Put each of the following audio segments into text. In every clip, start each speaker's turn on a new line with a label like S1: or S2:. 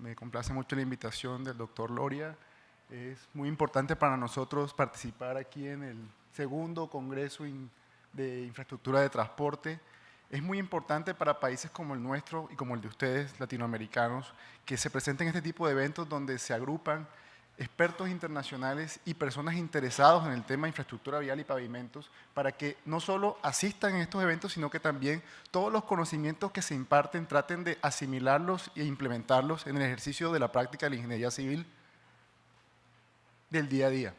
S1: Me complace mucho la invitación del doctor Loria. Es muy importante para nosotros participar aquí en el segundo Congreso de Infraestructura de Transporte. Es muy importante para países como el nuestro y como el de ustedes, latinoamericanos, que se presenten este tipo de eventos donde se agrupan expertos internacionales y personas interesadas en el tema de infraestructura vial y pavimentos para que no solo asistan en estos eventos, sino que también todos los conocimientos que se imparten traten de asimilarlos e implementarlos en el ejercicio de la práctica de la ingeniería civil del día a día.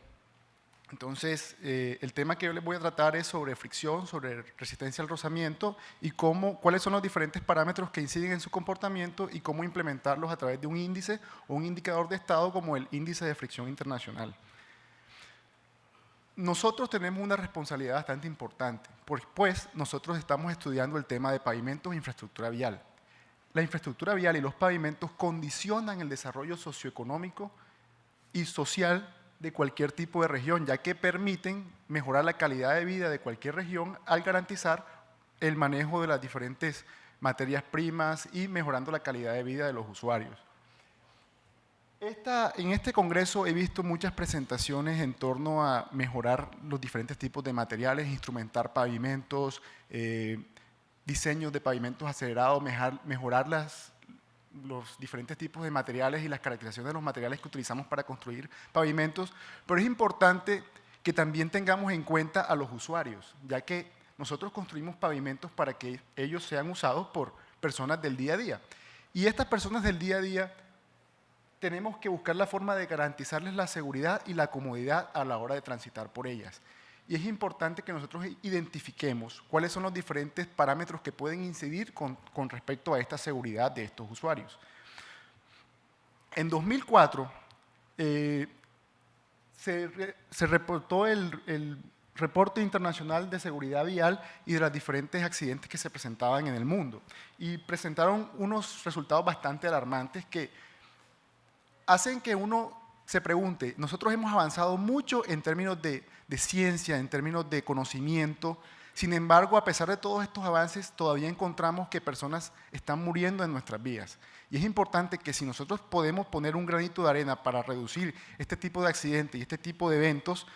S1: Entonces, el tema que yo les voy a tratar es sobre fricción, sobre resistencia al rozamiento y cuáles son los diferentes parámetros que inciden en su comportamiento y cómo implementarlos a través de un índice o un indicador de estado como el índice de fricción internacional. Nosotros tenemos una responsabilidad bastante importante, pues nosotros estamos estudiando el tema de pavimentos e infraestructura vial. La infraestructura vial y los pavimentos condicionan el desarrollo socioeconómico y social de cualquier tipo de región, ya que permiten mejorar la calidad de vida de cualquier región al garantizar el manejo de las diferentes materias primas y mejorando la calidad de vida de los usuarios. En este congreso he visto muchas presentaciones en torno a mejorar los diferentes tipos de materiales, instrumentar pavimentos, diseños de pavimentos acelerados, mejorar los diferentes tipos de materiales y las caracterizaciones de los materiales que utilizamos para construir pavimentos, pero es importante que también tengamos en cuenta a los usuarios, ya que nosotros construimos pavimentos para que ellos sean usados por personas del día a día. Y estas personas del día a día tenemos que buscar la forma de garantizarles la seguridad y la comodidad a la hora de transitar por ellas. Y es importante que nosotros identifiquemos cuáles son los diferentes parámetros que pueden incidir con respecto a esta seguridad de estos usuarios. En 2004 se reportó el Reporte Internacional de Seguridad Vial y de los diferentes accidentes que se presentaban en el mundo. Y presentaron unos resultados bastante alarmantes que hacen que uno se pregunte, nosotros hemos avanzado mucho en términos de ciencia, en términos de conocimiento, sin embargo, a pesar de todos estos avances, todavía encontramos que personas están muriendo en nuestras vías. Y es importante que si nosotros podemos poner un granito de arena para reducir este tipo de accidentes y este tipo de eventos,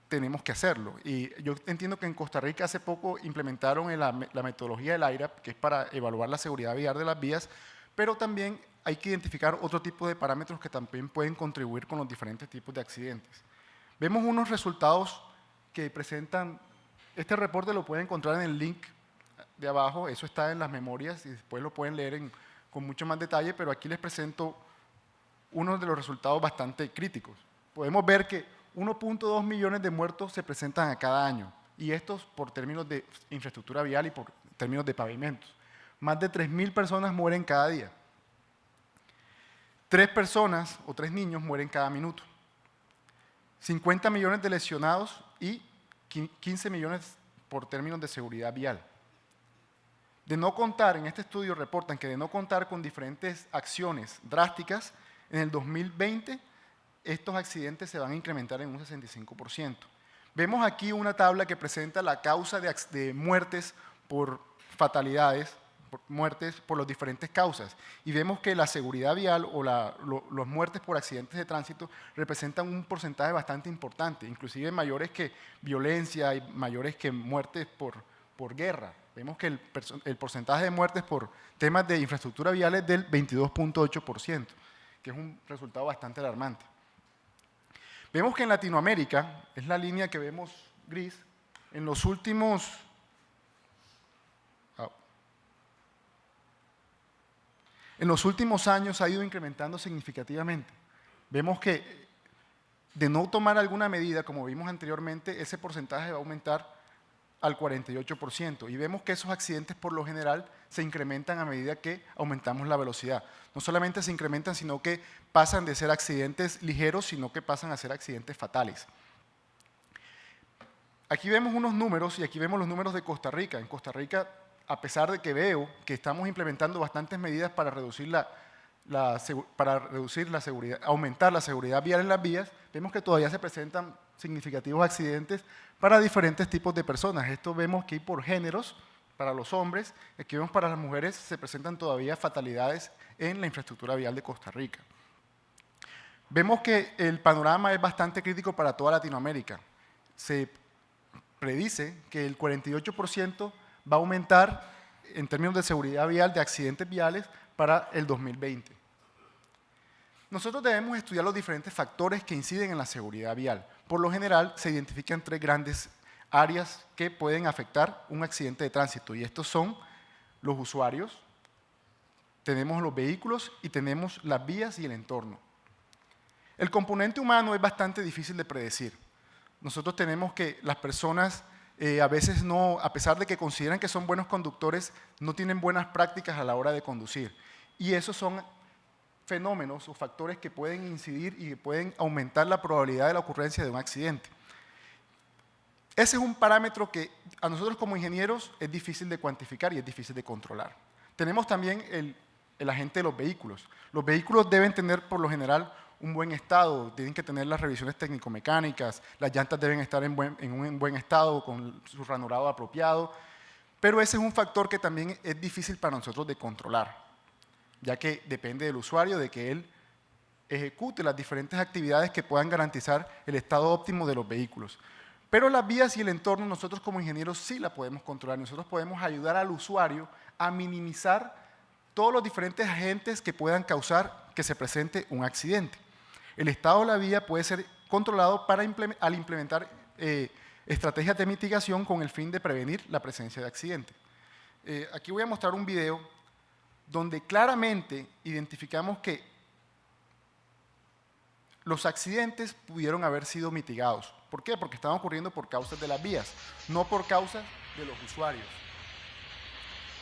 S1: tenemos que hacerlo. Y yo entiendo que en Costa Rica hace poco implementaron la metodología del IRAP, que es para evaluar la seguridad vial de las vías, pero también hay que identificar otro tipo de parámetros que también pueden contribuir con los diferentes tipos de accidentes. Vemos unos resultados que presentan, este reporte lo pueden encontrar en el link de abajo, eso está en las memorias y después lo pueden leer con mucho más detalle, pero aquí les presento uno de los resultados bastante críticos. Podemos ver que 1.2 millones de muertos se presentan a cada año, y estos por términos de infraestructura vial y por términos de pavimentos. Más de 3.000 personas mueren cada día. 3 personas o 3 niños mueren cada minuto. 50 millones de lesionados y 15 millones por términos de seguridad vial. De no contar, en este estudio reportan que de no contar con diferentes acciones drásticas, en el 2020 estos accidentes se van a incrementar en un 65%. Vemos aquí una tabla que presenta la causa de muertes por fatalidades, muertes por las diferentes causas, y vemos que la seguridad vial o las muertes por accidentes de tránsito representan un porcentaje bastante importante, inclusive mayores que violencia y mayores que muertes por guerra. Vemos que el porcentaje de muertes por temas de infraestructura vial es del 22.8%, que es un resultado bastante alarmante. Vemos que en Latinoamérica, es la línea que vemos gris, en los últimos años ha ido incrementando significativamente. Vemos que de no tomar alguna medida, como vimos anteriormente, ese porcentaje va a aumentar al 48%, y vemos que esos accidentes por lo general se incrementan a medida que aumentamos la velocidad. No solamente se incrementan, sino que pasan de ser accidentes ligeros, sino que pasan a ser accidentes fatales. Aquí vemos unos números, y aquí vemos los números de Costa Rica. En Costa Rica, a pesar de que veo que estamos implementando bastantes medidas para reducir la seguridad, aumentar la seguridad vial en las vías, vemos que todavía se presentan significativos accidentes para diferentes tipos de personas. Esto vemos que hay por géneros, para los hombres, aquí vemos para las mujeres se presentan todavía fatalidades en la infraestructura vial de Costa Rica. Vemos que el panorama es bastante crítico para toda Latinoamérica. Se predice que el 48% va a aumentar en términos de seguridad vial, de accidentes viales, para el 2020. Nosotros debemos estudiar los diferentes factores que inciden en la seguridad vial. Por lo general, se identifican tres grandes áreas que pueden afectar un accidente de tránsito, y estos son los usuarios, tenemos los vehículos y tenemos las vías y el entorno. El componente humano es bastante difícil de predecir. Nosotros tenemos que las personas a veces no, a pesar de que consideran que son buenos conductores, no tienen buenas prácticas a la hora de conducir. Y esos son fenómenos o factores que pueden incidir y que pueden aumentar la probabilidad de la ocurrencia de un accidente. Ese es un parámetro que a nosotros como ingenieros es difícil de cuantificar y es difícil de controlar. Tenemos también el agente de los vehículos. Los vehículos deben tener por lo general un buen estado, tienen que tener las revisiones técnico-mecánicas, las llantas deben estar en un buen estado, con su ranurado apropiado, pero ese es un factor que también es difícil para nosotros de controlar, ya que depende del usuario, de que él ejecute las diferentes actividades que puedan garantizar el estado óptimo de los vehículos. Pero las vías y el entorno nosotros como ingenieros sí la podemos controlar, nosotros podemos ayudar al usuario a minimizar todos los diferentes agentes que puedan causar que se presente un accidente. El estado de la vía puede ser controlado al implementar estrategias de mitigación con el fin de prevenir la presencia de accidentes. Aquí voy a mostrar un video donde claramente identificamos que los accidentes pudieron haber sido mitigados. ¿Por qué? Porque estaban ocurriendo por causas de las vías, no por causas de los usuarios.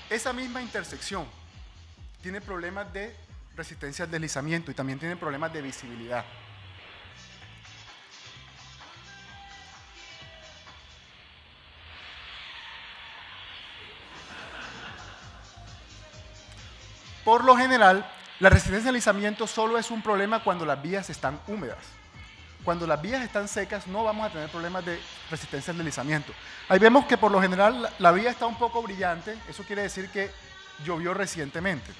S1: Esa misma intersección tiene problemas de resistencia al deslizamiento y también tiene problemas de visibilidad. Por lo general, la resistencia al deslizamiento solo es un problema cuando las vías están húmedas. Cuando las vías están secas no vamos a tener problemas de resistencia al deslizamiento. Ahí vemos que por lo general la vía está un poco brillante, eso quiere decir que llovió recientemente.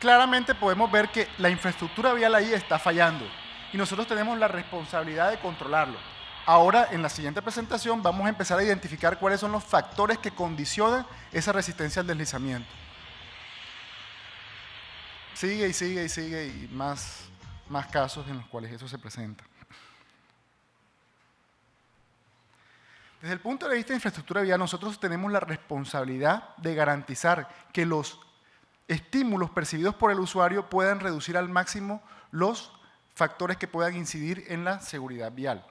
S1: Claramente podemos ver que la infraestructura vial ahí está fallando y nosotros tenemos la responsabilidad de controlarlo. Ahora, en la siguiente presentación, vamos a empezar a identificar cuáles son los factores que condicionan esa resistencia al deslizamiento. Sigue y sigue y sigue y más casos en los cuales eso se presenta. Desde el punto de vista de infraestructura vial, nosotros tenemos la responsabilidad de garantizar que los estímulos percibidos por el usuario puedan reducir al máximo los factores que puedan incidir en la seguridad vial.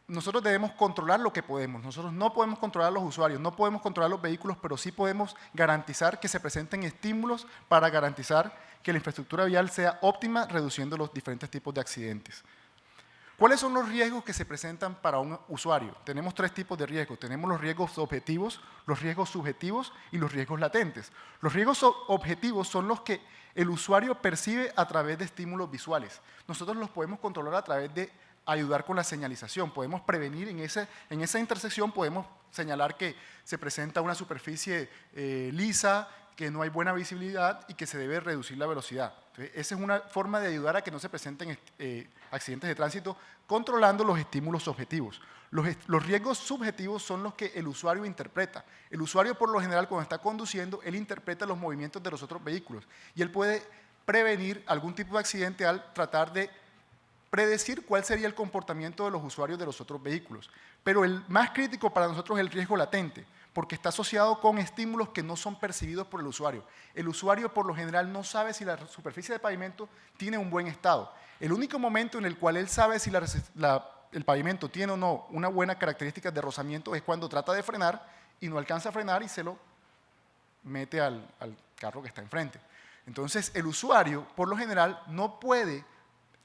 S1: Nosotros debemos controlar lo que podemos. Nosotros no podemos controlar a los usuarios, no podemos controlar los vehículos, pero sí podemos garantizar que se presenten estímulos para garantizar que la infraestructura vial sea óptima, reduciendo los diferentes tipos de accidentes. ¿Cuáles son los riesgos que se presentan para un usuario? Tenemos tres tipos de riesgos. Tenemos los riesgos objetivos, los riesgos subjetivos y los riesgos latentes. Los riesgos objetivos son los que el usuario percibe a través de estímulos visuales. Nosotros los podemos controlar a través de ayudar con la señalización. Podemos prevenir en esa intersección, podemos señalar que se presenta una superficie lisa, que no hay buena visibilidad y que se debe reducir la velocidad. Entonces, esa es una forma de ayudar a que no se presenten accidentes de tránsito controlando los estímulos objetivos. Los riesgos subjetivos son los que el usuario interpreta. El usuario, por lo general, cuando está conduciendo, él interpreta los movimientos de los otros vehículos y él puede prevenir algún tipo de accidente al tratar de predecir cuál sería el comportamiento de los usuarios de los otros vehículos. Pero el más crítico para nosotros es el riesgo latente, porque está asociado con estímulos que no son percibidos por el usuario. El usuario por lo general no sabe si la superficie de pavimento tiene un buen estado. El único momento en el cual él sabe si el pavimento tiene o no una buena característica de rozamiento es cuando trata de frenar y no alcanza a frenar y se lo mete al carro que está enfrente. Entonces, el usuario, por lo general, no puede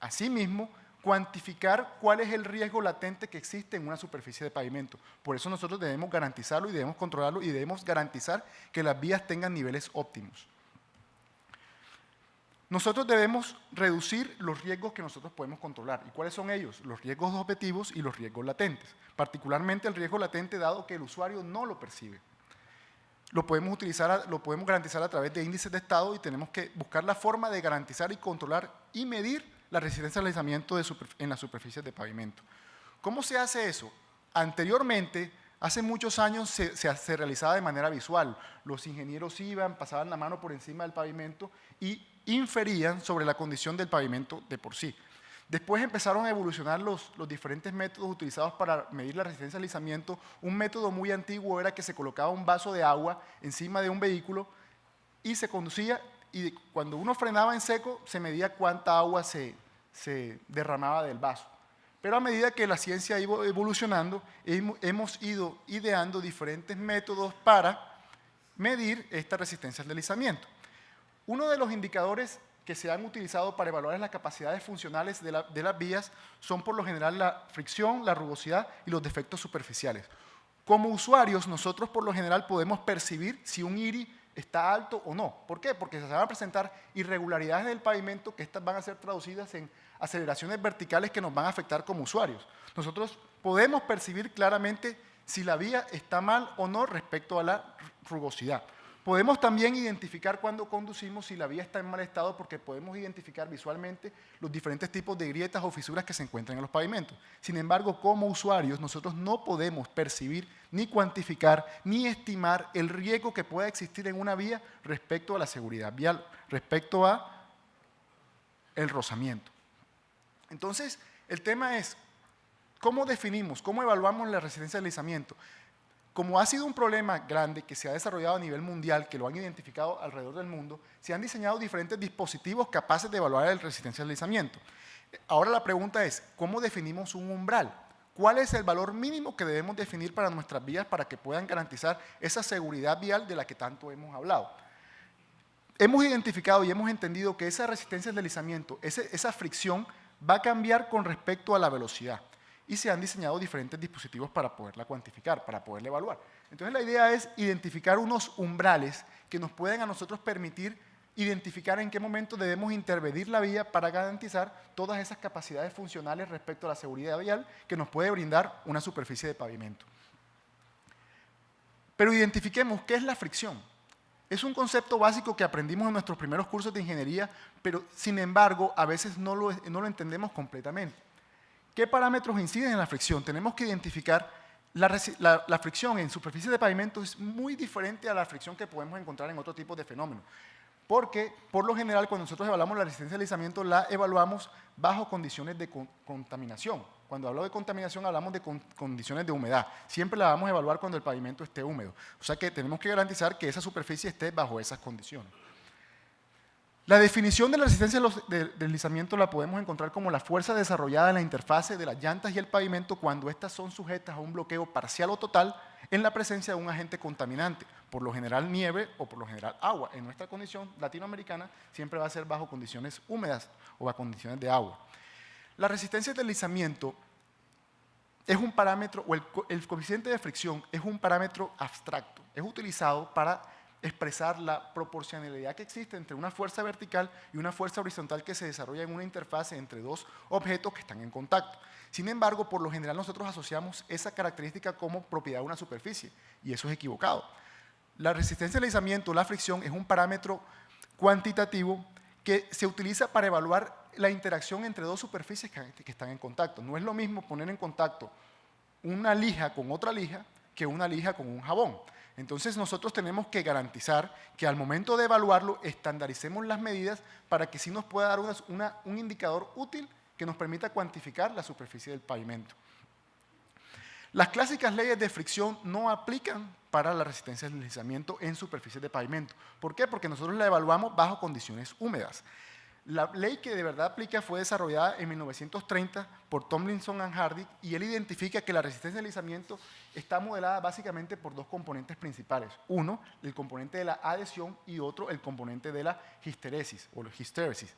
S1: a sí mismo cuantificar cuál es el riesgo latente que existe en una superficie de pavimento. Por eso nosotros debemos garantizarlo y debemos controlarlo y debemos garantizar que las vías tengan niveles óptimos. Nosotros debemos reducir los riesgos que nosotros podemos controlar. ¿Y cuáles son ellos? Los riesgos objetivos y los riesgos latentes. Particularmente el riesgo latente dado que el usuario no lo percibe. Lo podemos garantizar a través de índices de estado y tenemos que buscar la forma de garantizar y controlar y medir la resistencia al deslizamiento en las superficies de pavimento. ¿Cómo se hace eso? Anteriormente, hace muchos años, se realizaba de manera visual. Los ingenieros iban, pasaban la mano por encima del pavimento y inferían sobre la condición del pavimento de por sí. Después empezaron a evolucionar los diferentes métodos utilizados para medir la resistencia al deslizamiento. Un método muy antiguo era que se colocaba un vaso de agua encima de un vehículo y se conducía, y cuando uno frenaba en seco se medía cuánta agua se derramaba del vaso. Pero a medida que la ciencia ha ido evolucionando, hemos ido ideando diferentes métodos para medir esta resistencia al deslizamiento. Uno de los indicadores que se han utilizado para evaluar las capacidades funcionales de las vías son por lo general la fricción, la rugosidad y los defectos superficiales. Como usuarios, nosotros por lo general podemos percibir si un IRI está alto o no. ¿Por qué? Porque se van a presentar irregularidades del pavimento que estas van a ser traducidas en aceleraciones verticales que nos van a afectar como usuarios. Nosotros podemos percibir claramente si la vía está mal o no respecto a la rugosidad. Podemos también identificar cuando conducimos si la vía está en mal estado porque podemos identificar visualmente los diferentes tipos de grietas o fisuras que se encuentran en los pavimentos. Sin embargo, como usuarios, nosotros no podemos percibir, ni cuantificar, ni estimar el riesgo que pueda existir en una vía respecto a la seguridad vial, respecto a el rozamiento. Entonces, el tema es, ¿cómo definimos, cómo evaluamos la resistencia al deslizamiento? Como ha sido un problema grande que se ha desarrollado a nivel mundial, que lo han identificado alrededor del mundo, se han diseñado diferentes dispositivos capaces de evaluar la resistencia al deslizamiento. Ahora la pregunta es, ¿cómo definimos un umbral? ¿Cuál es el valor mínimo que debemos definir para nuestras vías para que puedan garantizar esa seguridad vial de la que tanto hemos hablado? Hemos identificado y hemos entendido que esa resistencia al deslizamiento, esa fricción, va a cambiar con respecto a la velocidad. Y se han diseñado diferentes dispositivos para poderla cuantificar, para poderla evaluar. Entonces la idea es identificar unos umbrales que nos pueden a nosotros permitir identificar en qué momento debemos intervenir la vía para garantizar todas esas capacidades funcionales respecto a la seguridad vial que nos puede brindar una superficie de pavimento. Pero identifiquemos qué es la fricción. Es un concepto básico que aprendimos en nuestros primeros cursos de ingeniería, pero sin embargo a veces no lo entendemos completamente. ¿Qué parámetros inciden en la fricción? Tenemos que identificar la fricción en superficie de pavimento es muy diferente a la fricción que podemos encontrar en otro tipo de fenómenos. Porque, por lo general, cuando nosotros evaluamos la resistencia al deslizamiento, la evaluamos bajo condiciones de contaminación. Cuando hablo de contaminación, hablamos de condiciones de humedad. Siempre la vamos a evaluar cuando el pavimento esté húmedo. O sea que tenemos que garantizar que esa superficie esté bajo esas condiciones. La definición de la resistencia del deslizamiento la podemos encontrar como la fuerza desarrollada en la interfase de las llantas y el pavimento cuando éstas son sujetas a un bloqueo parcial o total en la presencia de un agente contaminante, por lo general nieve o por lo general agua. En nuestra condición latinoamericana siempre va a ser bajo condiciones húmedas o bajo condiciones de agua. La resistencia del deslizamiento es un parámetro, o el coeficiente de fricción es un parámetro abstracto, es utilizado para expresar la proporcionalidad que existe entre una fuerza vertical y una fuerza horizontal que se desarrolla en una interfase entre dos objetos que están en contacto. Sin embargo, por lo general nosotros asociamos esa característica como propiedad de una superficie, y eso es equivocado. La resistencia al deslizamiento, la fricción, es un parámetro cuantitativo que se utiliza para evaluar la interacción entre dos superficies que están en contacto. No es lo mismo poner en contacto una lija con otra lija que una lija con un jabón. Entonces nosotros tenemos que garantizar que al momento de evaluarlo estandaricemos las medidas para que sí nos pueda dar un indicador útil que nos permita cuantificar la superficie del pavimento. Las clásicas leyes de fricción no aplican para la resistencia al deslizamiento en superficies de pavimento. ¿Por qué? Porque nosotros la evaluamos bajo condiciones húmedas. La ley que de verdad aplica fue desarrollada en 1930 por Tomlinson and Hardy, y él identifica que la resistencia al deslizamiento está modelada básicamente por dos componentes principales. Uno, el componente de la adhesión, y otro, el componente de la histeresis o la histéresis.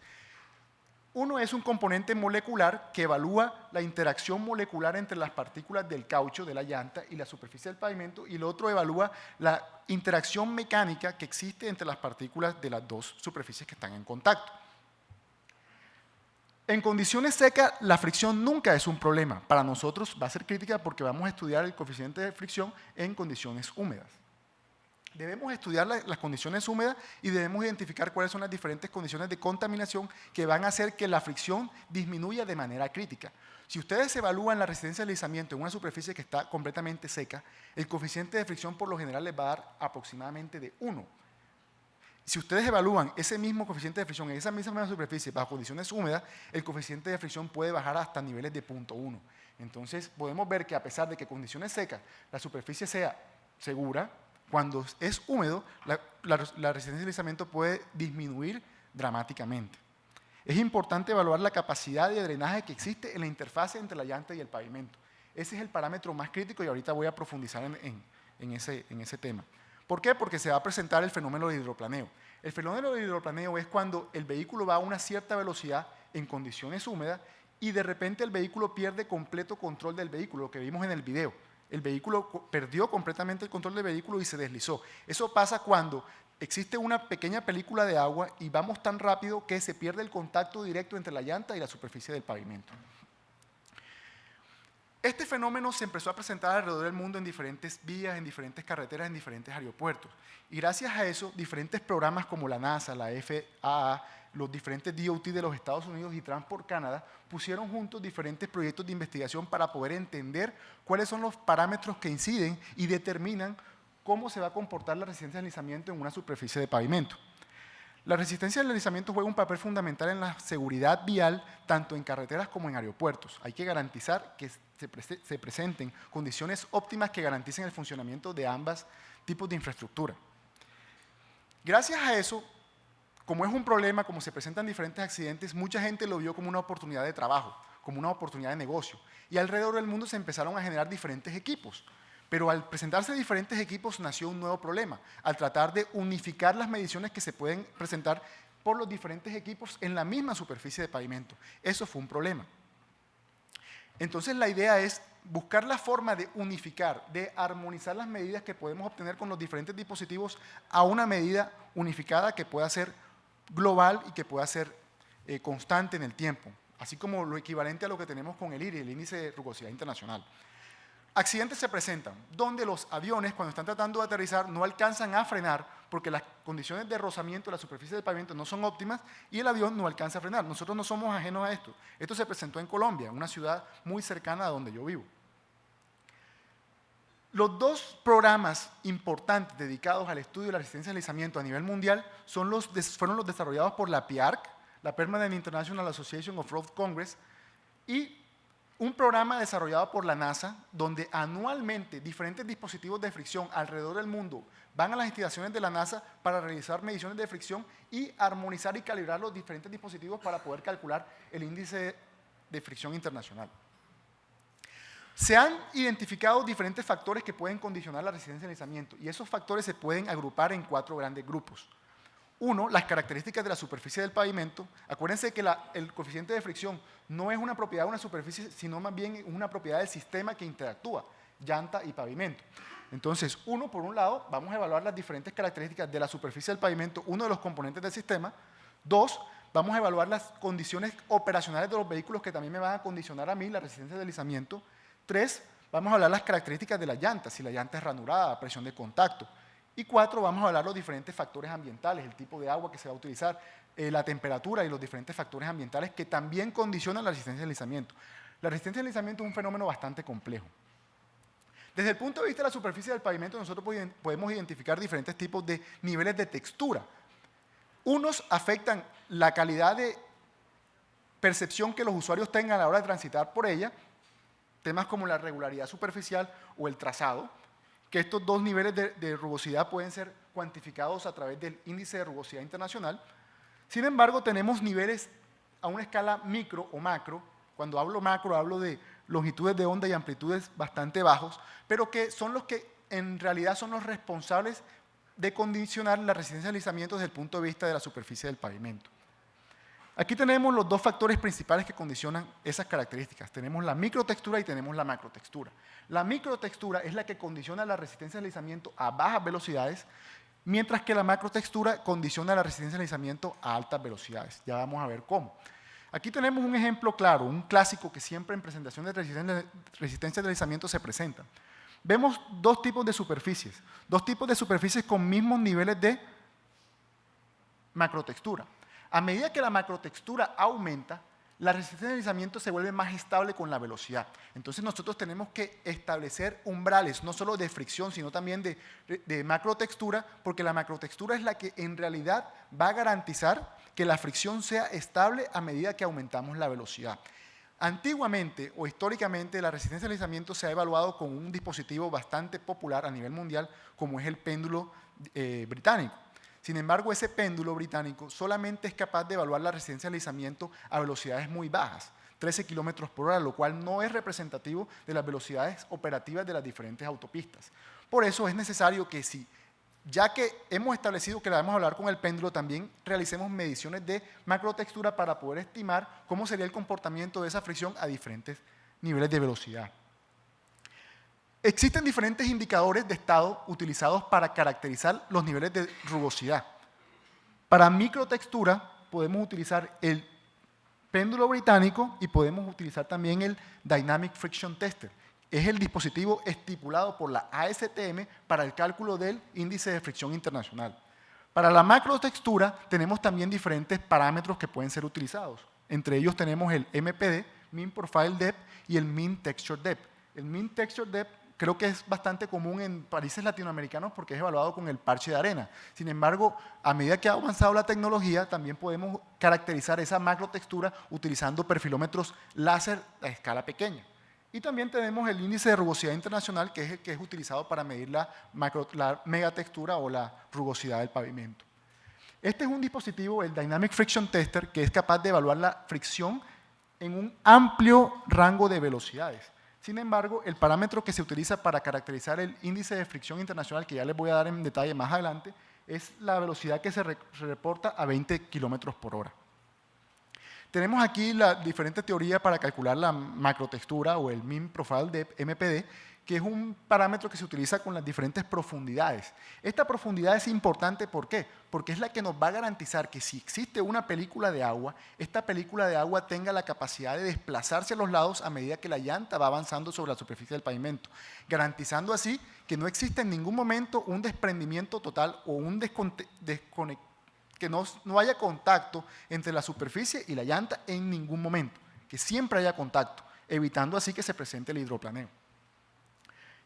S1: Uno es un componente molecular que evalúa la interacción molecular entre las partículas del caucho de la llanta y la superficie del pavimento, y el otro evalúa la interacción mecánica que existe entre las partículas de las dos superficies que están en contacto. En condiciones secas, la fricción nunca es un problema. Para nosotros va a ser crítica porque vamos a estudiar el coeficiente de fricción en condiciones húmedas. Debemos estudiar las condiciones húmedas y debemos identificar cuáles son las diferentes condiciones de contaminación que van a hacer que la fricción disminuya de manera crítica. Si ustedes evalúan la resistencia al deslizamiento en una superficie que está completamente seca, el coeficiente de fricción por lo general les va a dar aproximadamente de 1. Si ustedes evalúan ese mismo coeficiente de fricción en esa misma superficie bajo condiciones húmedas, el coeficiente de fricción puede bajar hasta niveles de 0.1. Entonces podemos ver que a pesar de que en condiciones secas la superficie sea segura, cuando es húmedo la resistencia al deslizamiento puede disminuir dramáticamente. Es importante evaluar la capacidad de drenaje que existe en la interfase entre la llanta y el pavimento. Ese es el parámetro más crítico y ahorita voy a profundizar en ese tema. ¿Por qué? Porque se va a presentar el fenómeno de hidroplaneo. El fenómeno de hidroplaneo es cuando el vehículo va a una cierta velocidad en condiciones húmedas y de repente el vehículo pierde completo control del vehículo, lo que vimos en el video. El vehículo perdió completamente el control del vehículo y se deslizó. Eso pasa cuando existe una pequeña película de agua y vamos tan rápido que se pierde el contacto directo entre la llanta y la superficie del pavimento. Este fenómeno se empezó a presentar alrededor del mundo en diferentes vías, en diferentes carreteras, en diferentes aeropuertos. Y gracias a eso, diferentes programas como la NASA, la FAA, los diferentes DOT de los Estados Unidos y Transport Canada pusieron juntos diferentes proyectos de investigación para poder entender cuáles son los parámetros que inciden y determinan cómo se va a comportar la resistencia al deslizamiento en una superficie de pavimento. La resistencia al deslizamiento juega un papel fundamental en la seguridad vial, tanto en carreteras como en aeropuertos. Hay que garantizar que se presenten condiciones óptimas que garanticen el funcionamiento de ambos tipos de infraestructura. Gracias a eso, como es un problema, como se presentan diferentes accidentes, mucha gente lo vio como una oportunidad de trabajo, como una oportunidad de negocio. Y alrededor del mundo se empezaron a generar diferentes equipos. Pero al presentarse diferentes equipos nació un nuevo problema, al tratar de unificar las mediciones que se pueden presentar por los diferentes equipos en la misma superficie de pavimento. Eso fue un problema. Entonces la idea es buscar la forma de unificar, de armonizar las medidas que podemos obtener con los diferentes dispositivos a una medida unificada que pueda ser global y que pueda ser constante en el tiempo, así como lo equivalente a lo que tenemos con el IRI, el Índice de Rugosidad Internacional. Accidentes se presentan donde los aviones, cuando están tratando de aterrizar, no alcanzan a frenar porque las condiciones de rozamiento de la superficie del pavimento no son óptimas y el avión no alcanza a frenar. Nosotros no somos ajenos a esto. Esto se presentó en Colombia, una ciudad muy cercana a donde yo vivo. Los dos programas importantes dedicados al estudio de la resistencia al deslizamiento a nivel mundial fueron los desarrollados por la PIARC, la Permanent International Association of Road Congress, y un programa desarrollado por la NASA, donde anualmente diferentes dispositivos de fricción alrededor del mundo van a las instalaciones de la NASA para realizar mediciones de fricción y armonizar y calibrar los diferentes dispositivos para poder calcular el índice de fricción internacional. Se han identificado diferentes factores que pueden condicionar la resistencia al deslizamiento y esos factores se pueden agrupar en 4 grandes grupos. Uno, las características de la superficie del pavimento. Acuérdense que el coeficiente de fricción no es una propiedad de una superficie, sino más bien una propiedad del sistema que interactúa, llanta y pavimento. Entonces, por un lado, vamos a evaluar las diferentes características de la superficie del pavimento, uno de los componentes del sistema. 2, vamos a evaluar las condiciones operacionales de los vehículos que también me van a condicionar a mí la resistencia al deslizamiento. 3, vamos a hablar las características de la llanta, si la llanta es ranurada, presión de contacto. Y 4, vamos a hablar los diferentes factores ambientales, el tipo de agua que se va a utilizar, la temperatura y los diferentes factores ambientales que también condicionan la resistencia al deslizamiento. La resistencia al deslizamiento es un fenómeno bastante complejo. Desde el punto de vista de la superficie del pavimento, nosotros podemos identificar diferentes tipos de niveles de textura. Unos afectan la calidad de percepción que los usuarios tengan a la hora de transitar por ella, temas como la regularidad superficial o el trazado, que estos dos niveles de rugosidad pueden ser cuantificados a través del índice de rugosidad internacional. Sin embargo, tenemos niveles a una escala micro o macro. Cuando hablo macro, hablo de longitudes de onda y amplitudes bastante bajos, pero que son los que en realidad son los responsables de condicionar la resistencia al deslizamiento desde el punto de vista de la superficie del pavimento. Aquí tenemos los dos factores principales que condicionan esas características. Tenemos la microtextura y tenemos la macrotextura. La microtextura es la que condiciona la resistencia al deslizamiento a bajas velocidades, mientras que la macrotextura condiciona la resistencia al deslizamiento a altas velocidades. Ya vamos a ver cómo. Aquí tenemos un ejemplo claro, un clásico que siempre en presentación de resistencia al deslizamiento se presenta. Vemos dos tipos de superficies con mismos niveles de macrotextura. A medida que la macrotextura aumenta, la resistencia al deslizamiento se vuelve más estable con la velocidad. Entonces nosotros tenemos que establecer umbrales, no solo de fricción, sino también de macrotextura, porque la macrotextura es la que en realidad va a garantizar que la fricción sea estable a medida que aumentamos la velocidad. Antiguamente o históricamente la resistencia al deslizamiento se ha evaluado con un dispositivo bastante popular a nivel mundial, como es el péndulo británico. Sin embargo, ese péndulo británico solamente es capaz de evaluar la resistencia al deslizamiento a velocidades muy bajas, 13 km por hora, lo cual no es representativo de las velocidades operativas de las diferentes autopistas. Por eso es necesario que ya que hemos establecido que la vamos a hablar con el péndulo, también realicemos mediciones de macrotextura para poder estimar cómo sería el comportamiento de esa fricción a diferentes niveles de velocidad. Existen diferentes indicadores de estado utilizados para caracterizar los niveles de rugosidad. Para microtextura podemos utilizar el péndulo británico y podemos utilizar también el Dynamic Friction Tester. Es el dispositivo estipulado por la ASTM para el cálculo del índice de fricción internacional. Para la macrotextura tenemos también diferentes parámetros que pueden ser utilizados. Entre ellos tenemos el MPD, Mean Profile Depth, y el Mean Texture Depth. El Mean Texture Depth creo que es bastante común en países latinoamericanos porque es evaluado con el parche de arena. Sin embargo, a medida que ha avanzado la tecnología, también podemos caracterizar esa macrotextura utilizando perfilómetros láser a escala pequeña. Y también tenemos el índice de rugosidad internacional, que es el que es utilizado para medir la megatextura o la rugosidad del pavimento. Este es un dispositivo, el Dynamic Friction Tester, que es capaz de evaluar la fricción en un amplio rango de velocidades. Sin embargo, el parámetro que se utiliza para caracterizar el índice de fricción internacional, que ya les voy a dar en detalle más adelante, es la velocidad que se reporta a 20 km por hora. Tenemos aquí la diferente teoría para calcular la macrotextura o el Mean Profile Depth, MPD, que es un parámetro que se utiliza con las diferentes profundidades. Esta profundidad es importante, ¿por qué? Porque es la que nos va a garantizar que si existe una película de agua, esta película de agua tenga la capacidad de desplazarse a los lados a medida que la llanta va avanzando sobre la superficie del pavimento, garantizando así que no existe en ningún momento un desprendimiento total o un que no haya contacto entre la superficie y la llanta en ningún momento, que siempre haya contacto, evitando así que se presente el hidroplaneo.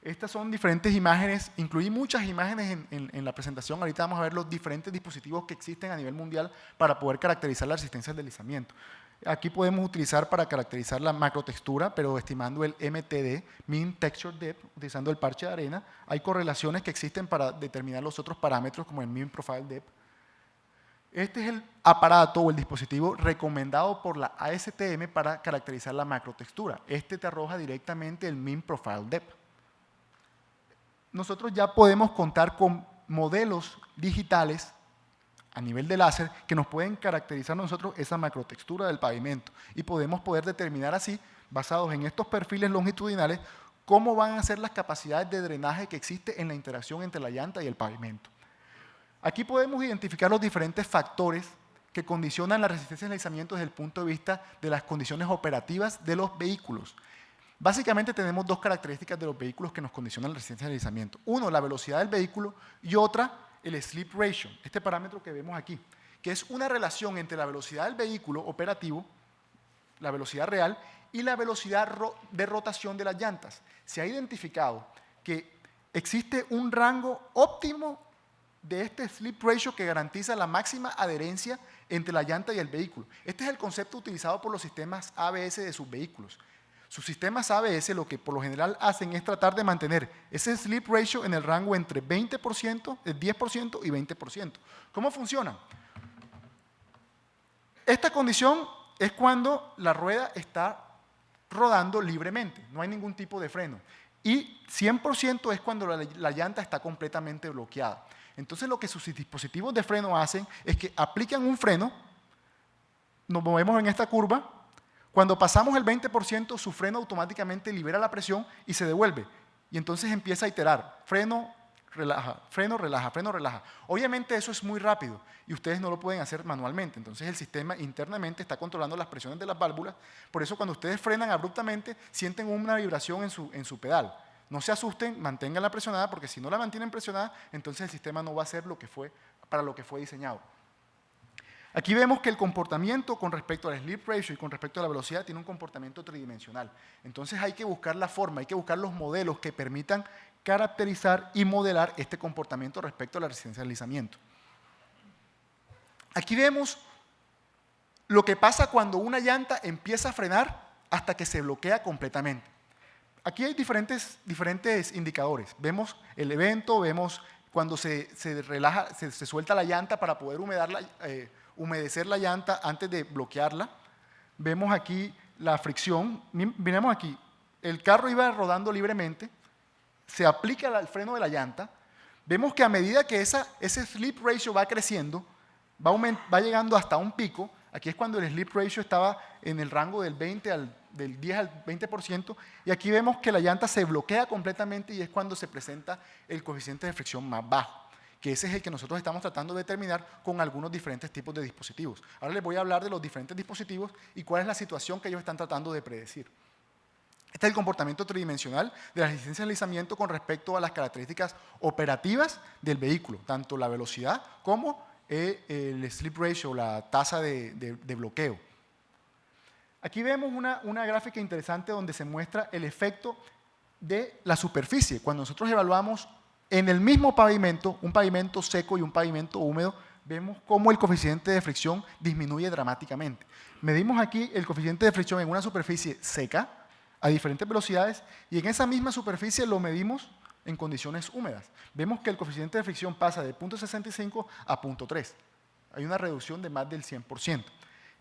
S1: Estas son diferentes imágenes, incluí muchas imágenes en la presentación, ahorita vamos a ver los diferentes dispositivos que existen a nivel mundial para poder caracterizar la resistencia al deslizamiento. Aquí podemos utilizar para caracterizar la macrotextura, pero estimando el MTD, Mean Texture Depth, utilizando el parche de arena. Hay correlaciones que existen para determinar los otros parámetros como el Mean Profile Depth. Este es el aparato o el dispositivo recomendado por la ASTM para caracterizar la macrotextura. Este te arroja directamente el Mean Profile Depth. Nosotros ya podemos contar con modelos digitales a nivel de láser que nos pueden caracterizar nosotros esa macrotextura del pavimento y podemos determinar así, basados en estos perfiles longitudinales, cómo van a ser las capacidades de drenaje que existe en la interacción entre la llanta y el pavimento. Aquí podemos identificar los diferentes factores que condicionan la resistencia al deslizamiento desde el punto de vista de las condiciones operativas de los vehículos. Básicamente tenemos dos características de los vehículos que nos condicionan la resistencia al deslizamiento. Uno, la velocidad del vehículo y otra, el slip ratio, este parámetro que vemos aquí, que es una relación entre la velocidad del vehículo operativo, la velocidad real, y la velocidad de rotación de las llantas. Se ha identificado que existe un rango óptimo de este slip ratio que garantiza la máxima adherencia entre la llanta y el vehículo. Este es el concepto utilizado por los sistemas ABS de sus vehículos. Sus sistemas ABS lo que por lo general hacen es tratar de mantener ese slip ratio en el rango entre 20%, 10% y 20%. ¿Cómo funciona? Esta condición es cuando la rueda está rodando libremente, no hay ningún tipo de freno. Y 100% es cuando la llanta está completamente bloqueada. Entonces lo que sus dispositivos de freno hacen es que aplican un freno, nos movemos en esta curva, cuando pasamos el 20% su freno automáticamente libera la presión y se devuelve. Y entonces empieza a iterar, freno, relaja, freno, relaja, freno, relaja. Obviamente eso es muy rápido y ustedes no lo pueden hacer manualmente. Entonces el sistema internamente está controlando las presiones de las válvulas. Por eso cuando ustedes frenan abruptamente sienten una vibración en su pedal. No se asusten, manténganla presionada porque si no la mantienen presionada, entonces el sistema no va a hacer para lo que fue diseñado. Aquí vemos que el comportamiento con respecto al slip ratio y con respecto a la velocidad tiene un comportamiento tridimensional. Entonces hay que buscar la forma, hay que buscar los modelos que permitan caracterizar y modelar este comportamiento respecto a la resistencia al deslizamiento. Aquí vemos lo que pasa cuando una llanta empieza a frenar hasta que se bloquea completamente. Aquí hay diferentes indicadores. Vemos el evento, vemos cuando se relaja, se suelta la llanta para poder humedecer la llanta antes de bloquearla. Vemos aquí la fricción. Miremos aquí, el carro iba rodando libremente, se aplica el freno de la llanta. Vemos que a medida que ese slip ratio va creciendo, va llegando hasta un pico. Aquí es cuando el slip ratio estaba en el rango del 10 al 20%, y aquí vemos que la llanta se bloquea completamente y es cuando se presenta el coeficiente de fricción más bajo, que ese es el que nosotros estamos tratando de determinar con algunos diferentes tipos de dispositivos. Ahora les voy a hablar de los diferentes dispositivos y cuál es la situación que ellos están tratando de predecir. Este es el comportamiento tridimensional de la resistencia al deslizamiento con respecto a las características operativas del vehículo, tanto la velocidad como el slip ratio, la tasa de bloqueo. Aquí vemos una gráfica interesante donde se muestra el efecto de la superficie. Cuando nosotros evaluamos en el mismo pavimento, un pavimento seco y un pavimento húmedo, vemos cómo el coeficiente de fricción disminuye dramáticamente. Medimos aquí el coeficiente de fricción en una superficie seca a diferentes velocidades y en esa misma superficie lo medimos en condiciones húmedas. Vemos que el coeficiente de fricción pasa de 0.65 a 0.3. Hay una reducción de más del 100%.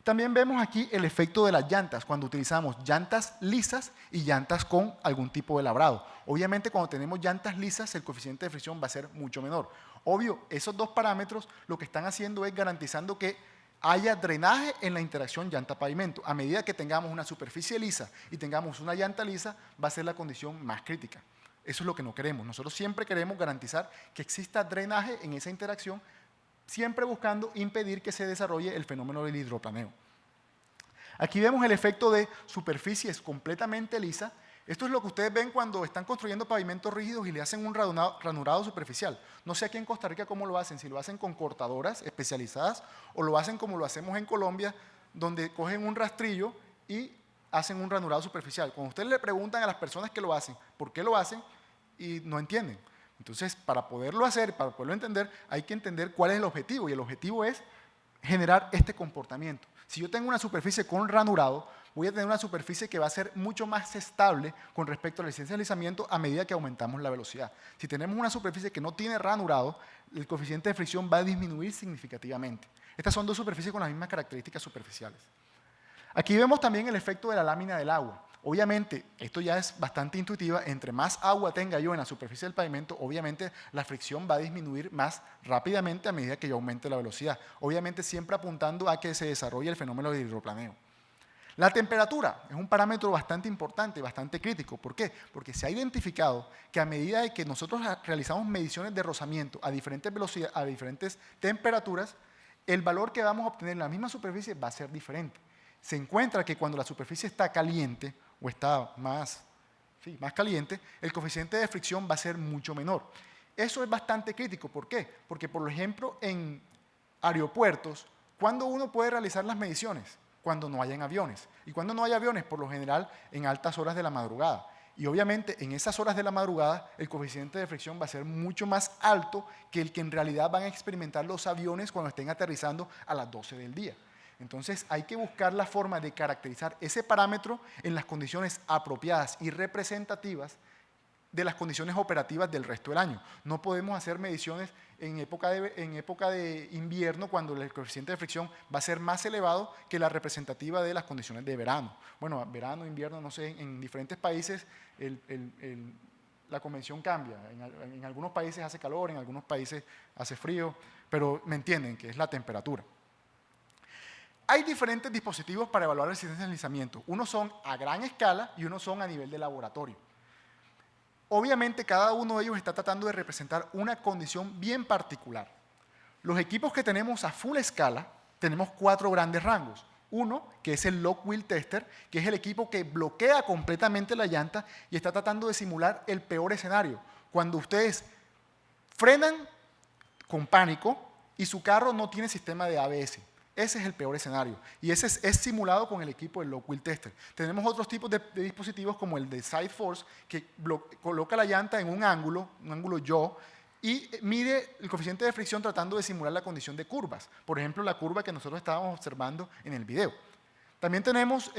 S1: También vemos aquí el efecto de las llantas, cuando utilizamos llantas lisas y llantas con algún tipo de labrado. Obviamente cuando tenemos llantas lisas el coeficiente de fricción va a ser mucho menor. Obvio, esos dos parámetros lo que están haciendo es garantizando que haya drenaje en la interacción llanta-pavimento. A medida que tengamos una superficie lisa y tengamos una llanta lisa, va a ser la condición más crítica. Eso es lo que no queremos. Nosotros siempre queremos garantizar que exista drenaje en esa interacción, siempre buscando impedir que se desarrolle el fenómeno del hidroplaneo. Aquí vemos el efecto de superficies completamente lisas. Esto es lo que ustedes ven cuando están construyendo pavimentos rígidos y le hacen un ranurado superficial. No sé aquí en Costa Rica cómo lo hacen, si lo hacen con cortadoras especializadas o lo hacen como lo hacemos en Colombia, donde cogen un rastrillo y hacen un ranurado superficial. Cuando ustedes le preguntan a las personas que lo hacen, ¿por qué lo hacen? Y no entienden. Entonces, para poderlo hacer, para poderlo entender, hay que entender cuál es el objetivo. Y el objetivo es generar este comportamiento. Si yo tengo una superficie con ranurado, voy a tener una superficie que va a ser mucho más estable con respecto a la resistencia al deslizamiento a medida que aumentamos la velocidad. Si tenemos una superficie que no tiene ranurado, el coeficiente de fricción va a disminuir significativamente. Estas son dos superficies con las mismas características superficiales. Aquí vemos también el efecto de la lámina del agua. Obviamente, esto ya es bastante intuitiva, entre más agua tenga yo en la superficie del pavimento, obviamente la fricción va a disminuir más rápidamente a medida que yo aumente la velocidad. Obviamente siempre apuntando a que se desarrolle el fenómeno del hidroplaneo. La temperatura es un parámetro bastante importante, bastante crítico. ¿Por qué? Porque se ha identificado que a medida de que nosotros realizamos mediciones de rozamiento a diferentes velocidades, a diferentes temperaturas, el valor que vamos a obtener en la misma superficie va a ser diferente. Se encuentra que cuando la superficie está caliente o está más caliente, el coeficiente de fricción va a ser mucho menor. Eso es bastante crítico. ¿Por qué? Porque, por ejemplo, en aeropuertos, ¿cuándo uno puede realizar las mediciones? Cuando no hayan aviones. Y cuando no hay aviones, por lo general, en altas horas de la madrugada. Y obviamente en esas horas de la madrugada el coeficiente de fricción va a ser mucho más alto que el que en realidad van a experimentar los aviones cuando estén aterrizando a las 12 del día. Entonces hay que buscar la forma de caracterizar ese parámetro en las condiciones apropiadas y representativas de las condiciones operativas del resto del año. No podemos hacer mediciones en época de invierno cuando el coeficiente de fricción va a ser más elevado que la representativa de las condiciones de verano. Bueno, verano, invierno, no sé, en diferentes países la convención cambia. En algunos países hace calor, en algunos países hace frío, pero me entienden que es la temperatura. Hay diferentes dispositivos para evaluar resistencia de deslizamiento. Unos son a gran escala y unos son a nivel de laboratorio. Obviamente cada uno de ellos está tratando de representar una condición bien particular. Los equipos que tenemos a full escala, tenemos 4 grandes rangos. Uno, que es el lock wheel tester, que es el equipo que bloquea completamente la llanta y está tratando de simular el peor escenario. Cuando ustedes frenan con pánico y su carro no tiene sistema de ABS. Ese es el peor escenario y ese es simulado con el equipo del lock wheel tester. Tenemos otros tipos de dispositivos como el de side force que coloca la llanta en un ángulo yaw y mide el coeficiente de fricción tratando de simular la condición de curvas. Por ejemplo, la curva que nosotros estábamos observando en el video. También tenemos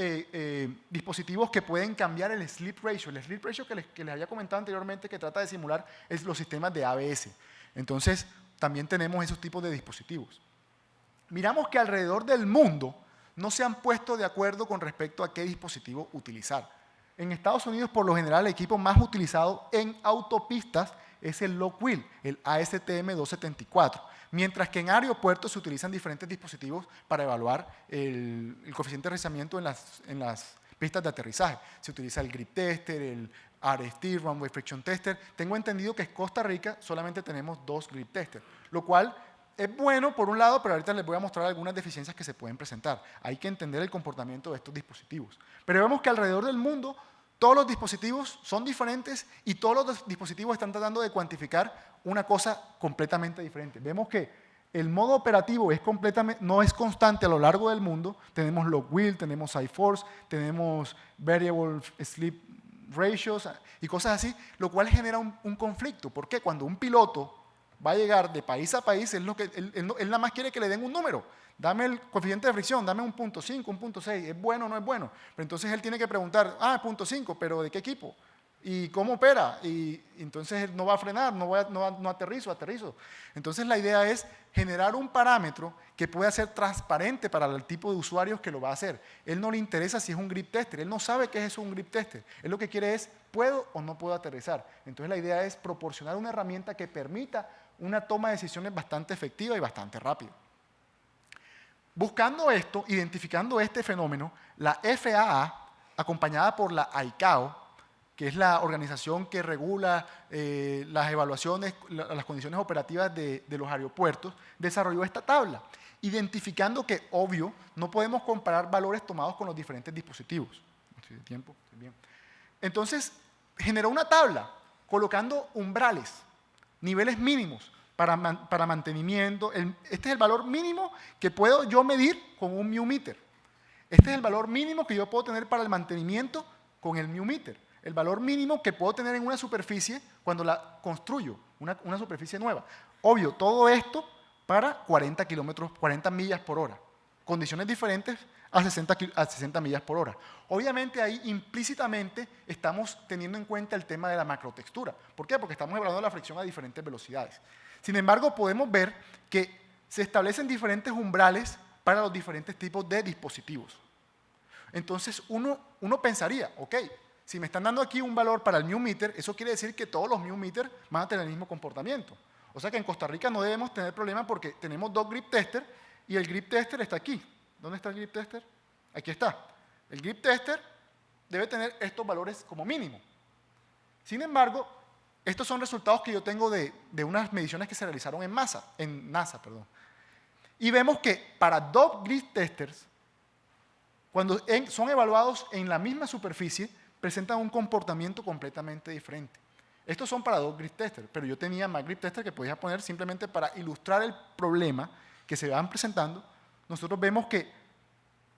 S1: dispositivos que pueden cambiar el slip ratio. El slip ratio que les había comentado anteriormente que trata de simular es los sistemas de ABS. Entonces, también tenemos esos tipos de dispositivos. Miramos que alrededor del mundo no se han puesto de acuerdo con respecto a qué dispositivo utilizar. En Estados Unidos, por lo general, el equipo más utilizado en autopistas es el lock wheel, el ASTM 274, mientras que en aeropuertos se utilizan diferentes dispositivos para evaluar el coeficiente de deslizamiento en las pistas de aterrizaje. Se utiliza el grip tester, el RST, Runway Friction Tester. Tengo entendido que en Costa Rica solamente tenemos 2 grip testers, lo cual es bueno por un lado, pero ahorita les voy a mostrar algunas deficiencias que se pueden presentar. Hay que entender el comportamiento de estos dispositivos. Pero vemos que alrededor del mundo todos los dispositivos son diferentes y todos los dispositivos están tratando de cuantificar una cosa completamente diferente. Vemos que el modo operativo no es constante a lo largo del mundo. Tenemos lock wheel, tenemos side force, tenemos variable slip ratios y cosas así, lo cual genera un conflicto. ¿Por qué? Cuando un piloto va a llegar de país a país, él nada más quiere que le den un número. Dame el coeficiente de fricción, dame un 0.5, un 0.6, ¿es bueno o no es bueno? Pero entonces él tiene que preguntar, 0.5, ¿pero de qué equipo? ¿Y cómo opera? Y entonces él no va a frenar, no aterrizo. Entonces la idea es generar un parámetro que pueda ser transparente para el tipo de usuarios que lo va a hacer. Él no le interesa si es un grip tester, él no sabe qué es eso un grip tester. Él lo que quiere es, ¿puedo o no puedo aterrizar? Entonces la idea es proporcionar una herramienta que permita una toma de decisiones bastante efectiva y bastante rápida. Buscando esto, identificando este fenómeno, la FAA, acompañada por la ICAO, que es la organización que regula las evaluaciones, las condiciones operativas de los aeropuertos, desarrolló esta tabla, identificando que, obvio, no podemos comparar valores tomados con los diferentes dispositivos. ¿Tiempo? Bien. Entonces, generó una tabla colocando umbrales, niveles mínimos para mantenimiento. Este es el valor mínimo que puedo yo medir con un Mew meter. Este es el valor mínimo que yo puedo tener para el mantenimiento con el Mew meter. El valor mínimo que puedo tener en una superficie cuando la construyo, una superficie nueva. Obvio, todo esto para 40 millas por hora. Condiciones diferentes a 60 millas por hora. Obviamente ahí implícitamente estamos teniendo en cuenta el tema de la macrotextura. ¿Por qué? Porque estamos evaluando la fricción a diferentes velocidades. Sin embargo, podemos ver que se establecen diferentes umbrales para los diferentes tipos de dispositivos. Entonces uno pensaría, ok, si me están dando aquí un valor para el Mew meter, eso quiere decir que todos los Mew meter van a tener el mismo comportamiento. O sea que en Costa Rica no debemos tener problemas porque tenemos 2 grip testers y el grip tester está aquí. ¿Dónde está el grip tester? Aquí está. El grip tester debe tener estos valores como mínimo. Sin embargo, estos son resultados que yo tengo de unas mediciones que se realizaron en NASA. Y vemos que para 2 grip testers, cuando son evaluados en la misma superficie, presentan un comportamiento completamente diferente. Estos son para 2 grip testers, pero yo tenía más grip testers que podía poner simplemente para ilustrar el problema que se van presentando. Nosotros vemos que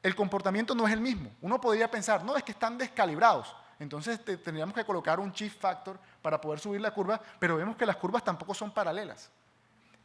S1: el comportamiento no es el mismo. Uno podría pensar, no, es que están descalibrados. Entonces tendríamos que colocar un shift factor para poder subir la curva, pero vemos que las curvas tampoco son paralelas.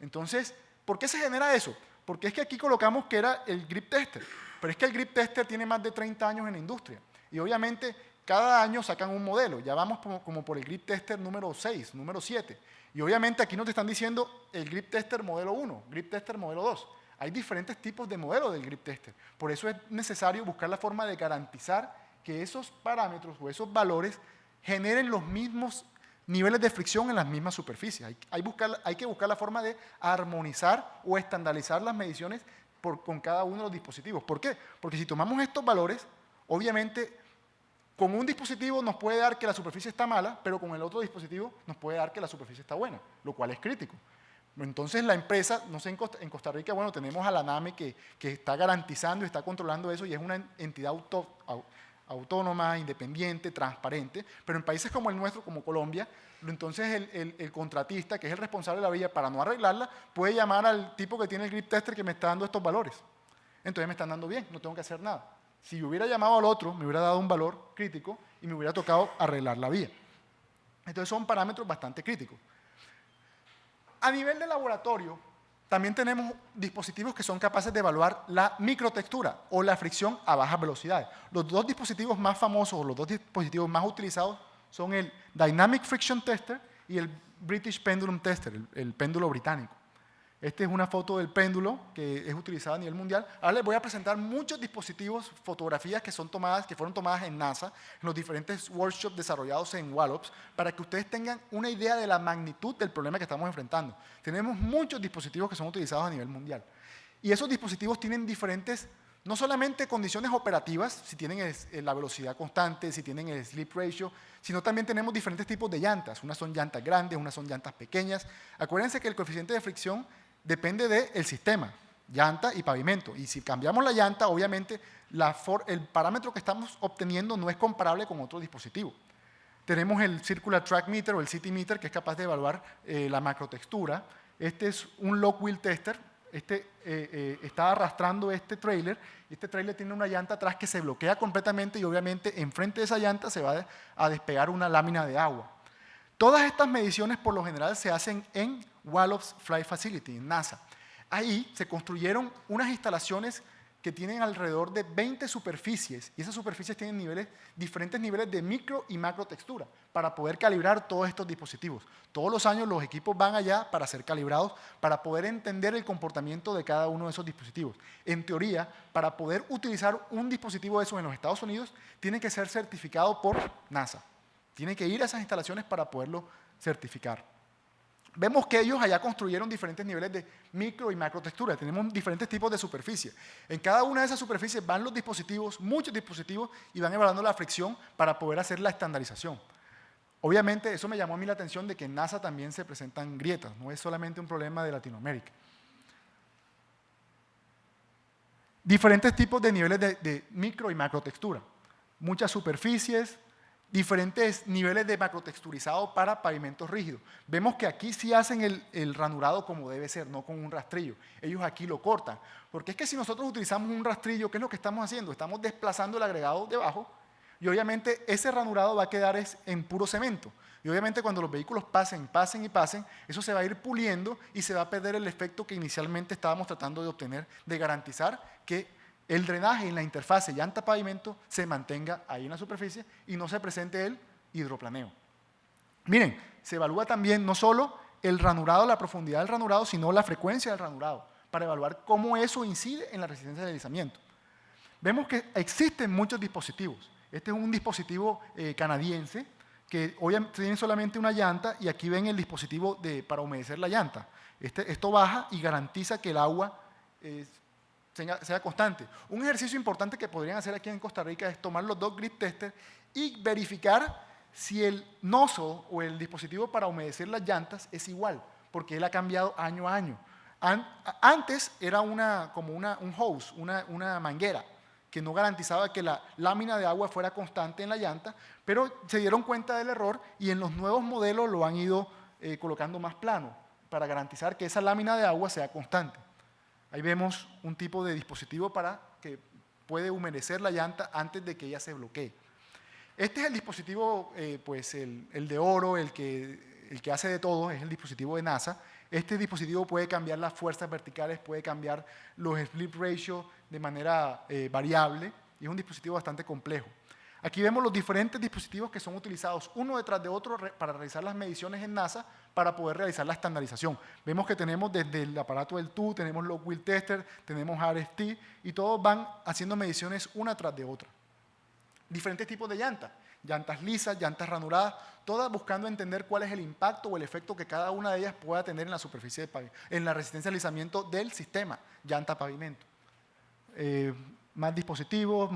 S1: Entonces, ¿por qué se genera eso? Porque es que aquí colocamos que era el grip tester, pero es que el grip tester tiene más de 30 años en la industria y obviamente cada año sacan un modelo, ya vamos como por el grip tester número 6, número 7, y obviamente aquí nos te están diciendo el grip tester modelo 1, grip tester modelo 2. Hay diferentes tipos de modelos del grip tester, por eso es necesario buscar la forma de garantizar que esos parámetros o esos valores generen los mismos niveles de fricción en las mismas superficies. Hay que buscar la forma de armonizar o estandarizar las mediciones con cada uno de los dispositivos. ¿Por qué? Porque si tomamos estos valores, obviamente con un dispositivo nos puede dar que la superficie está mala, pero con el otro dispositivo nos puede dar que la superficie está buena, lo cual es crítico. Entonces la empresa, no sé, en Costa Rica, bueno, tenemos a la NAME que está garantizando y está controlando eso y es una entidad autónoma, independiente, transparente, pero en países como el nuestro, como Colombia, entonces el contratista, que es el responsable de la vía, para no arreglarla, puede llamar al tipo que tiene el grip tester que me está dando estos valores. Entonces me están dando bien, no tengo que hacer nada. Si yo hubiera llamado al otro, me hubiera dado un valor crítico y me hubiera tocado arreglar la vía. Entonces son parámetros bastante críticos. A nivel de laboratorio, también tenemos dispositivos que son capaces de evaluar la microtextura o la fricción a bajas velocidades. Los dos dispositivos más famosos o los dos dispositivos más utilizados son el Dynamic Friction Tester y el British Pendulum Tester, el péndulo británico. Esta es una foto del péndulo que es utilizado a nivel mundial. Ahora les voy a presentar muchos dispositivos, fotografías que fueron tomadas en NASA, en los diferentes workshops desarrollados en Wallops, para que ustedes tengan una idea de la magnitud del problema que estamos enfrentando. Tenemos muchos dispositivos que son utilizados a nivel mundial. Y esos dispositivos tienen diferentes, no solamente condiciones operativas, si tienen la velocidad constante, si tienen el slip ratio, sino también tenemos diferentes tipos de llantas. Unas son llantas grandes, unas son llantas pequeñas. Acuérdense que el coeficiente de fricción depende del sistema, llanta y pavimento. Y si cambiamos la llanta, obviamente el parámetro que estamos obteniendo no es comparable con otro dispositivo. Tenemos el Circular Track Meter o el City Meter, que es capaz de evaluar la macrotextura. Este es un Lock Wheel Tester. Está arrastrando este trailer. Este trailer tiene una llanta atrás que se bloquea completamente y obviamente enfrente de esa llanta se va a despegar una lámina de agua. Todas estas mediciones por lo general se hacen en Wallops Flight Facility, en NASA. Ahí se construyeron unas instalaciones que tienen alrededor de 20 superficies y esas superficies tienen diferentes niveles de micro y macro textura para poder calibrar todos estos dispositivos. Todos los años los equipos van allá para ser calibrados, para poder entender el comportamiento de cada uno de esos dispositivos. En teoría, para poder utilizar un dispositivo de esos en los Estados Unidos, tiene que ser certificado por NASA. Tiene que ir a esas instalaciones para poderlo certificar. Vemos que ellos allá construyeron diferentes niveles de micro y macro textura. Tenemos diferentes tipos de superficie. En cada una de esas superficies van los dispositivos, muchos dispositivos, y van evaluando la fricción para poder hacer la estandarización. Obviamente, eso me llamó a mí la atención de que en NASA también se presentan grietas. No es solamente un problema de Latinoamérica. Diferentes tipos de niveles de micro y macro textura. Muchas superficies, diferentes niveles de macrotexturizado para pavimentos rígidos. Vemos que aquí sí hacen el ranurado como debe ser, no con un rastrillo. Ellos aquí lo cortan. Porque es que si nosotros utilizamos un rastrillo, ¿qué es lo que estamos haciendo? Estamos desplazando el agregado debajo y obviamente ese ranurado va a quedar en puro cemento. Y obviamente cuando los vehículos pasen, eso se va a ir puliendo y se va a perder el efecto que inicialmente estábamos tratando de obtener, de garantizar que el drenaje en la interfase llanta-pavimento se mantenga ahí en la superficie y no se presente el hidroplaneo. Miren, se evalúa también no solo el ranurado, la profundidad del ranurado, sino la frecuencia del ranurado, para evaluar cómo eso incide en la resistencia de deslizamiento. Vemos que existen muchos dispositivos. Este es un dispositivo canadiense que obviamente tiene solamente una llanta y aquí ven el dispositivo para humedecer la llanta. Esto baja y garantiza que el agua sea constante. Un ejercicio importante que podrían hacer aquí en Costa Rica es tomar los dos grip testers y verificar si el nozzle o el dispositivo para humedecer las llantas es igual, porque él ha cambiado año a año. Antes era como un hose, una manguera, que no garantizaba que la lámina de agua fuera constante en la llanta, pero se dieron cuenta del error y en los nuevos modelos lo han ido colocando más plano para garantizar que esa lámina de agua sea constante. Ahí vemos un tipo de dispositivo para que puede humedecer la llanta antes de que ella se bloquee. Este es el dispositivo, pues el de oro, el que hace de todo, es el dispositivo de NASA. Este dispositivo puede cambiar las fuerzas verticales, puede cambiar los split ratio de manera variable, y es un dispositivo bastante complejo. Aquí vemos los diferentes dispositivos que son utilizados uno detrás de otro para realizar las mediciones en NASA para poder realizar la estandarización. Vemos que tenemos desde el aparato del TU, tenemos los wheel tester, tenemos RFT y todos van haciendo mediciones una tras de otra. Diferentes tipos de llantas, llantas lisas, llantas ranuradas, todas buscando entender cuál es el impacto o el efecto que cada una de ellas pueda tener en la superficie de pavimento, en la resistencia al deslizamiento del sistema llanta-pavimento. Más dispositivos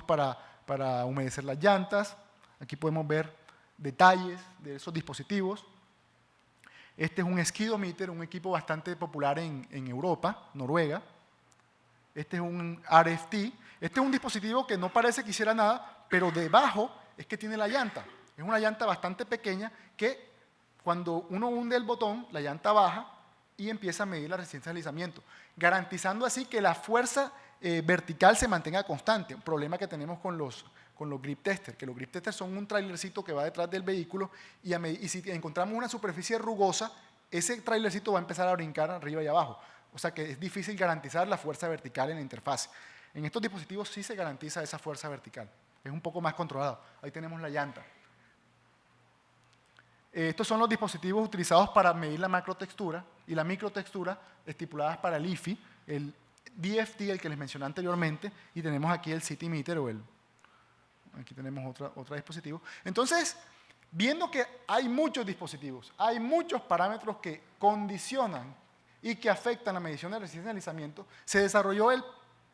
S1: para humedecer las llantas. Aquí podemos ver detalles de esos dispositivos. Este es un skidometer, un equipo bastante popular en Europa, Noruega. Este es un RFT. Este es un dispositivo que no parece que hiciera nada, pero debajo es que tiene la llanta. Es una llanta bastante pequeña que cuando uno hunde el botón, la llanta baja y empieza a medir la resistencia al deslizamiento, garantizando así que la fuerza vertical se mantenga constante. Un problema que tenemos con los grip testers, que los grip testers son un trailercito que va detrás del vehículo y si encontramos una superficie rugosa, ese trailercito va a empezar a brincar arriba y abajo. O sea que es difícil garantizar la fuerza vertical en la interfase. En estos dispositivos sí se garantiza esa fuerza vertical. Es un poco más controlado. Ahí tenemos la llanta. Estos son los dispositivos utilizados para medir la macrotextura y la microtextura estipuladas para el IFI, el DFT, el que les mencioné anteriormente, y tenemos aquí el CityMeter aquí tenemos otro dispositivo. Entonces, viendo que hay muchos dispositivos, hay muchos parámetros que condicionan y que afectan la medición de resistencia al deslizamiento, se desarrolló el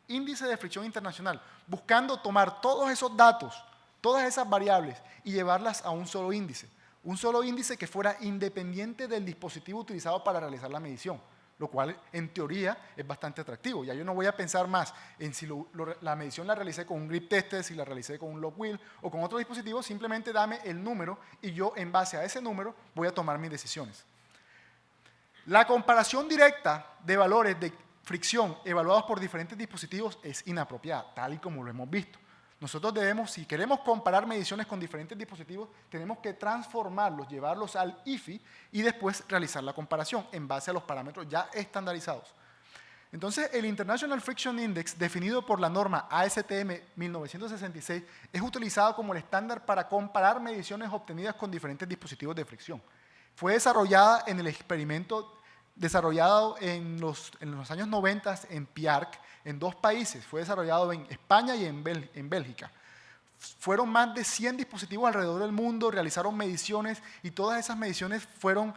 S1: índice de fricción internacional, buscando tomar todos esos datos, todas esas variables y llevarlas a un solo índice que fuera independiente del dispositivo utilizado para realizar la medición, lo cual en teoría es bastante atractivo. Ya yo no voy a pensar más en si la medición la realicé con un grip tester, si la realicé con un log wheel o con otro dispositivo, simplemente dame el número y yo en base a ese número voy a tomar mis decisiones. La comparación directa de valores de fricción evaluados por diferentes dispositivos es inapropiada, tal y como lo hemos visto. Nosotros debemos, si queremos comparar mediciones con diferentes dispositivos, tenemos que transformarlos, llevarlos al IFI y después realizar la comparación en base a los parámetros ya estandarizados. Entonces, el International Friction Index, definido por la norma ASTM 1966, es utilizado como el estándar para comparar mediciones obtenidas con diferentes dispositivos de fricción. Fue desarrollada en el experimento desarrollado en los años 90 en PIARC, en 2 países. Fue desarrollado en España y en Bélgica. Fueron más de 100 dispositivos alrededor del mundo, realizaron mediciones y todas esas mediciones fueron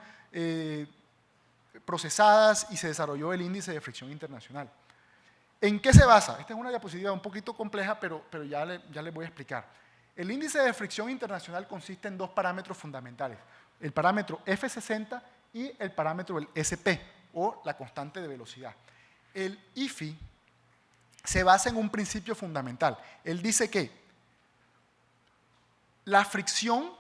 S1: procesadas y se desarrolló el índice de fricción internacional. ¿En qué se basa? Esta es una diapositiva un poquito compleja, pero ya les voy a explicar. El índice de fricción internacional consiste en 2 parámetros fundamentales, el parámetro F60 y el parámetro del SP, o la constante de velocidad. El IFI se basa en un principio fundamental. Él dice que la fricción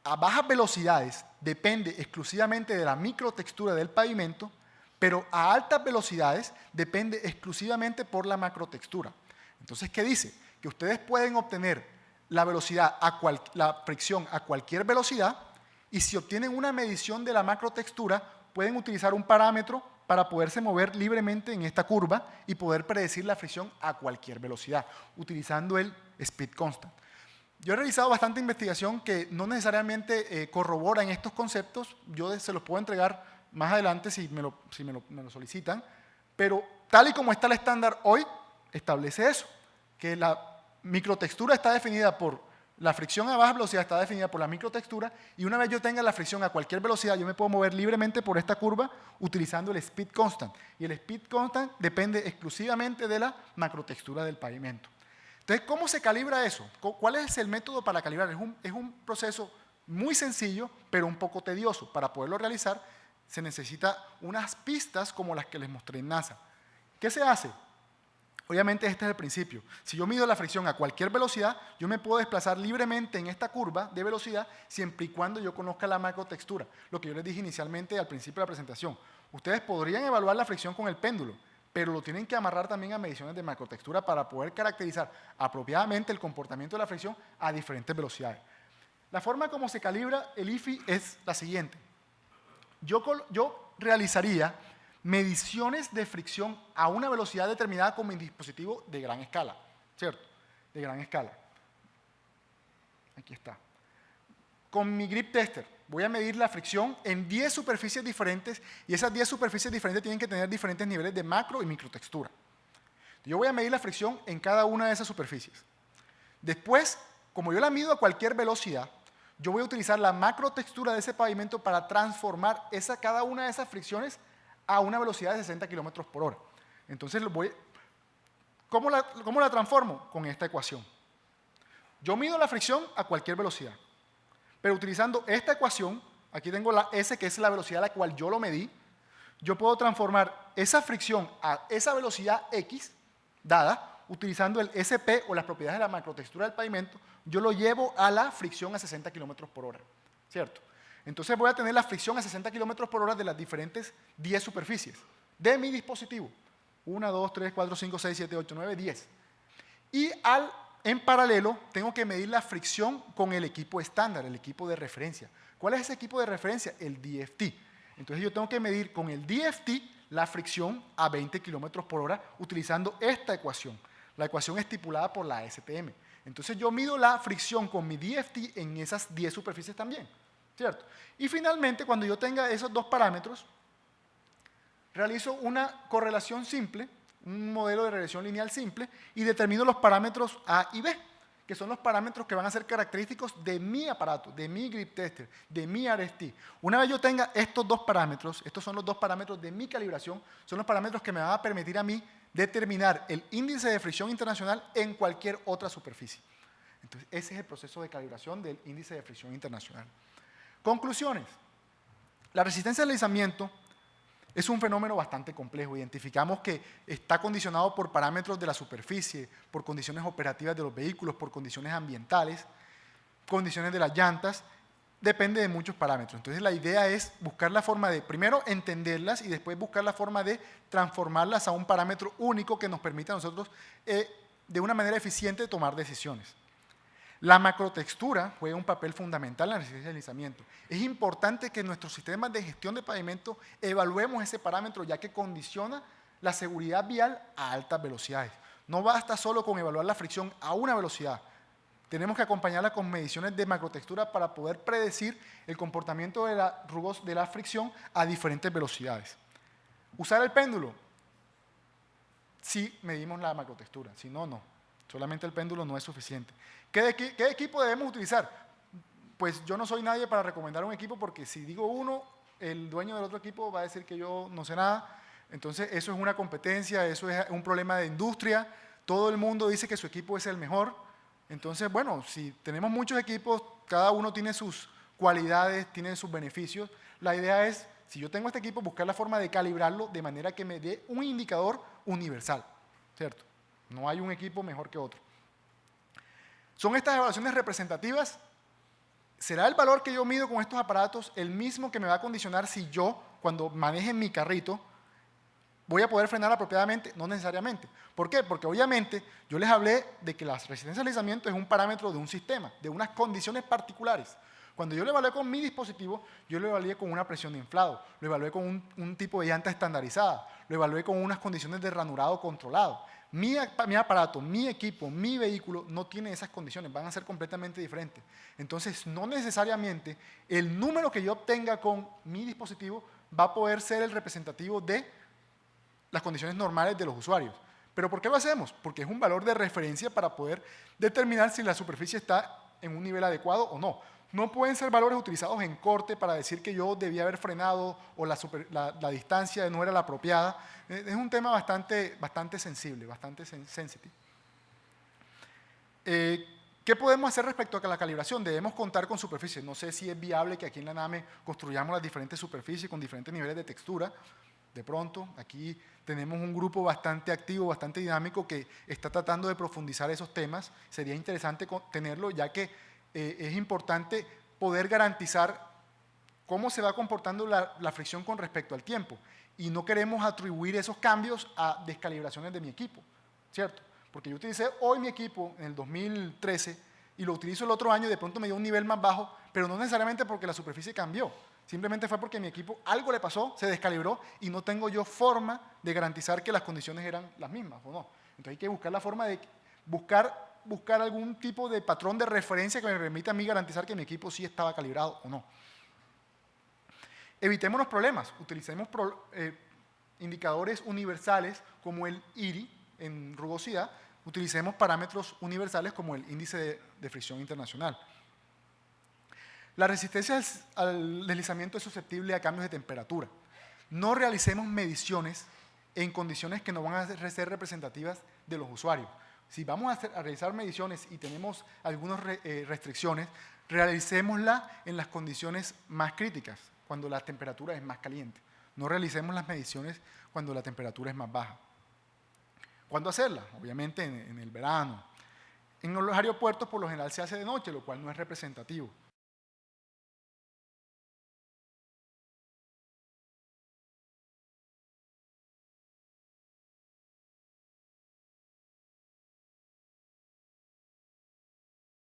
S1: a bajas velocidades depende exclusivamente de la microtextura del pavimento, pero a altas velocidades depende exclusivamente por la macrotextura. Entonces, ¿qué dice? Que ustedes pueden obtener la fricción a cualquier velocidad, y si obtienen una medición de la macrotextura, pueden utilizar un parámetro para poderse mover libremente en esta curva y poder predecir la fricción a cualquier velocidad, utilizando el speed constant. Yo he realizado bastante investigación que no necesariamente corrobora en estos conceptos. Yo se los puedo entregar más adelante si me lo solicitan, pero tal y como está el estándar hoy, establece eso, que la microtextura está definida por la fricción a baja velocidad, está definida por la microtextura, y una vez yo tenga la fricción a cualquier velocidad, yo me puedo mover libremente por esta curva utilizando el speed constant. Y el speed constant depende exclusivamente de la macrotextura del pavimento. Entonces, ¿cómo se calibra eso? ¿Cuál es el método para calibrar? Es un proceso muy sencillo, pero un poco tedioso. Para poderlo realizar, se necesita unas pistas como las que les mostré en NASA. ¿Qué se hace? Obviamente este es el principio. Si yo mido la fricción a cualquier velocidad, yo me puedo desplazar libremente en esta curva de velocidad siempre y cuando yo conozca la macrotextura. Lo que yo les dije inicialmente al principio de la presentación. Ustedes podrían evaluar la fricción con el péndulo, pero lo tienen que amarrar también a mediciones de macrotextura para poder caracterizar apropiadamente el comportamiento de la fricción a diferentes velocidades. La forma como se calibra el IFI es la siguiente. Yo realizaría mediciones de fricción a una velocidad determinada con mi dispositivo de gran escala, ¿cierto? De gran escala. Aquí está. Con mi grip tester voy a medir la fricción en 10 superficies diferentes y esas 10 superficies diferentes tienen que tener diferentes niveles de macro y microtextura. Yo voy a medir la fricción en cada una de esas superficies. Después, como yo la mido a cualquier velocidad, yo voy a utilizar la macrotextura de ese pavimento para transformar cada una de esas fricciones a una velocidad de 60 km por hora. Entonces, ¿cómo la transformo? Con esta ecuación. Yo mido la fricción a cualquier velocidad, pero utilizando esta ecuación, aquí tengo la S, que es la velocidad a la cual yo lo medí, yo puedo transformar esa fricción a esa velocidad X dada, utilizando el SP o las propiedades de la macrotextura del pavimento, yo lo llevo a la fricción a 60 km por hora, ¿cierto? Entonces voy a tener la fricción a 60 km por hora de las diferentes 10 superficies de mi dispositivo. 1, 2, 3, 4, 5, 6, 7, 8, 9, 10. Y en paralelo tengo que medir la fricción con el equipo estándar, el equipo de referencia. ¿Cuál es ese equipo de referencia? El DFT. Entonces yo tengo que medir con el DFT la fricción a 20 km por hora utilizando esta ecuación, la ecuación estipulada por la STM. Entonces yo mido la fricción con mi DFT en esas 10 superficies también, ¿cierto? Y finalmente, cuando yo tenga esos dos parámetros, realizo una correlación simple, un modelo de regresión lineal simple, y determino los parámetros A y B, que son los parámetros que van a ser característicos de mi aparato, de mi grip tester, de mi RST. Una vez yo tenga estos dos parámetros, estos son los dos parámetros de mi calibración, son los parámetros que me van a permitir a mí determinar el índice de fricción internacional en cualquier otra superficie. Entonces, ese es el proceso de calibración del índice de fricción internacional. Conclusiones. La resistencia al deslizamiento es un fenómeno bastante complejo. Identificamos que está condicionado por parámetros de la superficie, por condiciones operativas de los vehículos, por condiciones ambientales, condiciones de las llantas, depende de muchos parámetros. Entonces la idea es buscar la forma de, primero, entenderlas y después buscar la forma de transformarlas a un parámetro único que nos permita a nosotros, de una manera eficiente, tomar decisiones. La macrotextura juega un papel fundamental en la resistencia al deslizamiento. Es importante que en nuestros sistemas de gestión de pavimento evaluemos ese parámetro, ya que condiciona la seguridad vial a altas velocidades. No basta solo con evaluar la fricción a una velocidad. Tenemos que acompañarla con mediciones de macrotextura para poder predecir el comportamiento de la fricción a diferentes velocidades. Usar el péndulo, si medimos la macrotextura, si no, no. Solamente el péndulo no es suficiente. ¿Qué equipo debemos utilizar? Pues yo no soy nadie para recomendar un equipo porque si digo uno, el dueño del otro equipo va a decir que yo no sé nada. Entonces eso es una competencia, eso es un problema de industria. Todo el mundo dice que su equipo es el mejor. Entonces, bueno, si tenemos muchos equipos, cada uno tiene sus cualidades, tiene sus beneficios. La idea es, si yo tengo este equipo, buscar la forma de calibrarlo de manera que me dé un indicador universal, ¿cierto? No hay un equipo mejor que otro. ¿Son estas evaluaciones representativas? ¿Será el valor que yo mido con estos aparatos el mismo que me va a condicionar si yo, cuando maneje mi carrito, voy a poder frenar apropiadamente? No necesariamente. ¿Por qué? Porque obviamente yo les hablé de que la resistencia al deslizamiento es un parámetro de un sistema, de unas condiciones particulares. Cuando yo lo evalué con mi dispositivo, yo lo evalué con una presión de inflado, lo evalué con un tipo de llanta estandarizada, lo evalué con unas condiciones de ranurado controlado. Mi aparato, mi equipo, mi vehículo no tiene esas condiciones, van a ser completamente diferentes. Entonces, no necesariamente el número que yo obtenga con mi dispositivo va a poder ser el representativo de las condiciones normales de los usuarios. ¿Pero por qué lo hacemos? Porque es un valor de referencia para poder determinar si la superficie está en un nivel adecuado o no. No pueden ser valores utilizados en corte para decir que yo debía haber frenado o la distancia no era la apropiada. Es un tema bastante sensible, bastante sensitive. ¿Qué podemos hacer respecto a la calibración? Debemos contar con superficies. No sé si es viable que aquí en la NAME construyamos las diferentes superficies con diferentes niveles de textura. De pronto, aquí tenemos un grupo bastante activo, bastante dinámico que está tratando de profundizar esos temas. Sería interesante tenerlo, ya que es importante poder garantizar cómo se va comportando la fricción con respecto al tiempo. Y no queremos atribuir esos cambios a descalibraciones de mi equipo, ¿cierto? Porque yo utilicé hoy mi equipo en el 2013 y lo utilizo el otro año y de pronto me dio un nivel más bajo, pero no necesariamente porque la superficie cambió. Simplemente fue porque mi equipo algo le pasó, se descalibró y no tengo yo forma de garantizar que las condiciones eran las mismas o no. Entonces hay que buscar la forma de buscar algún tipo de patrón de referencia que me permita a mí garantizar que mi equipo sí estaba calibrado o no. Evitemos los problemas, utilicemos indicadores universales como el IRI en rugosidad, utilicemos parámetros universales como el índice de fricción internacional. La resistencia al deslizamiento es susceptible a cambios de temperatura. No realicemos mediciones en condiciones que no van a ser representativas de los usuarios. Si vamos a realizar mediciones y tenemos algunas restricciones, realicémosla en las condiciones más críticas, cuando la temperatura es más caliente. No realicemos las mediciones cuando la temperatura es más baja. ¿Cuándo hacerla? Obviamente en el verano. En los aeropuertos por lo general se hace de noche, lo cual no es representativo.